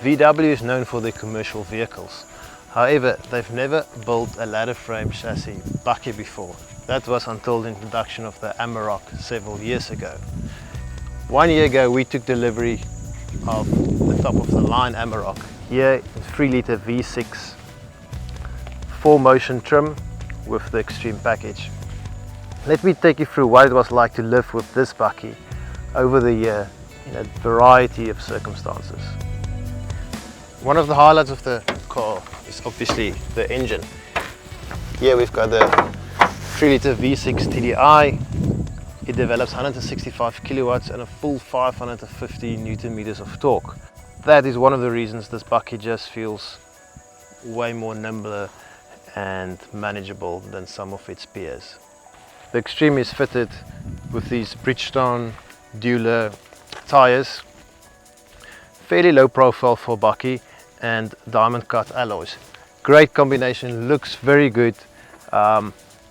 VW is known for their commercial vehicles. However, they've never built a ladder frame chassis bakkie before. That was until the introduction of the Amarok several years ago. 1 year ago we took delivery of the top of the line Amarok. Here in 3-litre V6 4-motion trim with the Extreme package. Let me take you through what it was like to live with this bakkie over the year in a variety of circumstances. One of the highlights of the car is obviously the engine. Here we've got the 3-litre V6 TDI. It develops 165 kilowatts and a full 550 Newton meters of torque. That is one of the reasons this bakkie just feels way more nimbler and manageable than some of its peers. The Extreme is fitted with these Bridgestone Dueler tires, fairly low profile for bakkie, and diamond cut alloys. Great combination, looks very good.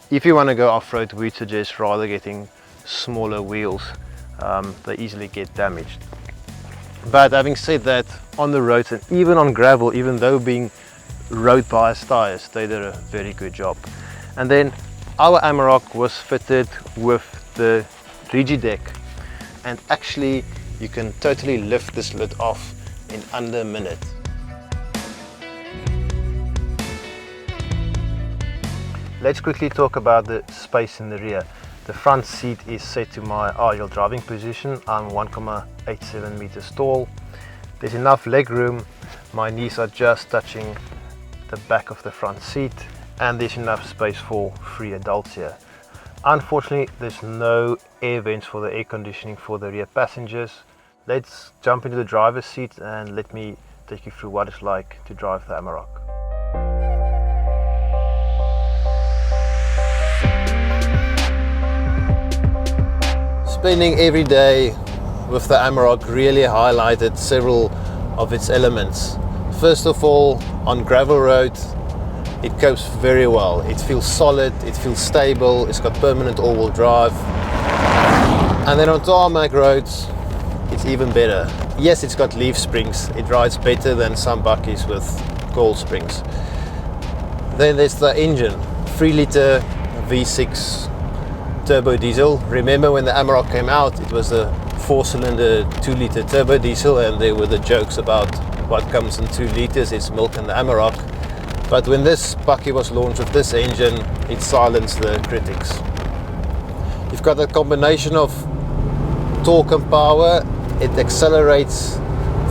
If you want to go off-road, we'd suggest rather getting smaller wheels. They easily get damaged. But having said that, on the roads and even on gravel, even though being road biased tires, they did a very good job. And then our Amarok was fitted with the Rigideck, and actually you can totally lift this lid off in under a minute. Let's quickly talk about the space in the rear. The front seat is set to my ideal driving position. I'm 1.87 meters tall. There's enough leg room. My knees are just touching the back of the front seat, and there's enough space for 3 adults here. Unfortunately, there's no air vents for the air conditioning for the rear passengers. Let's jump into the driver's seat and let me take you through what it's like to drive the Amarok. Spending every day with the Amarok really highlighted several of its elements. First of all, on gravel roads, it copes very well. It feels solid, it feels stable, it's got permanent all-wheel drive. And then on tarmac roads, it's even better. Yes, it's got leaf springs. It rides better than some bakkies with coil springs. Then there's the engine, 3-litre V6 turbo diesel. Remember when the Amarok came out, it was a 4-cylinder 2-litre turbo diesel, and there were the jokes about what comes in 2 litres, it's milk in the Amarok. But when this bakkie was launched with this engine, it silenced the critics. You've got a combination of torque and power. It accelerates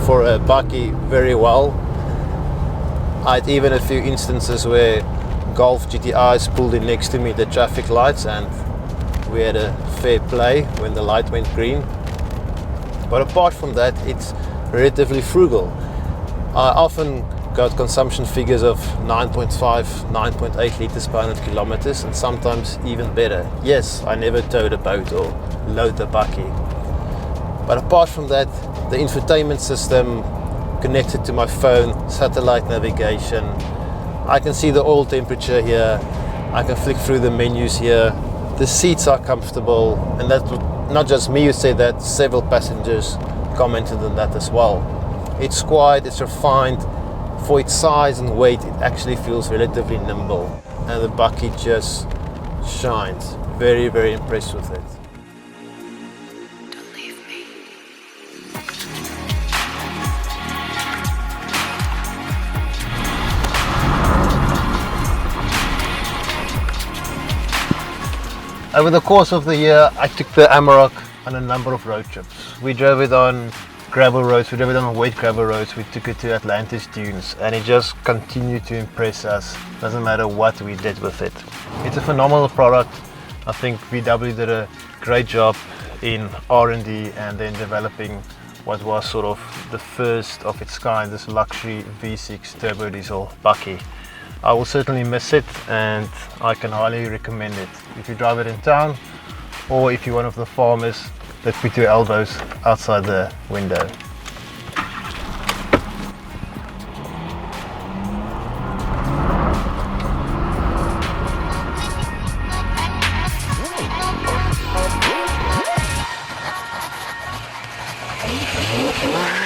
for a bakkie very well. I had even a few instances where Golf GTIs pulled in next to me at the traffic lights, and we had a fair play when the light went green. But apart from that, it's relatively frugal. I often got consumption figures of 9.5, 9.8 liters per 100 kilometers, and sometimes even better. Yes, I never towed a boat or loaded a bakkie. But apart from that, the infotainment system connected to my phone, satellite navigation. I can see the oil temperature here. I can flick through the menus here. The seats are comfortable, and that's not just me who said that, several passengers commented on that as well. It's quiet, it's refined. For its size and weight, it actually feels relatively nimble, and the bakkie just shines. Very, very impressed with it. Don't leave me. Over the course of the year, I took the Amarok on a number of road trips. We drove it on gravel roads, we drove it on wet gravel roads, we took it to Atlantis dunes, and it just continued to impress us. Doesn't matter what we did with it. It's a phenomenal product. I think VW did a great job in R&D and then developing what was sort of the first of its kind, this luxury V6 turbo diesel bakkie. I will certainly miss it, and I can highly recommend it. If you drive it in town, or if you're one of the farmers that put your elbows outside the window. Wow.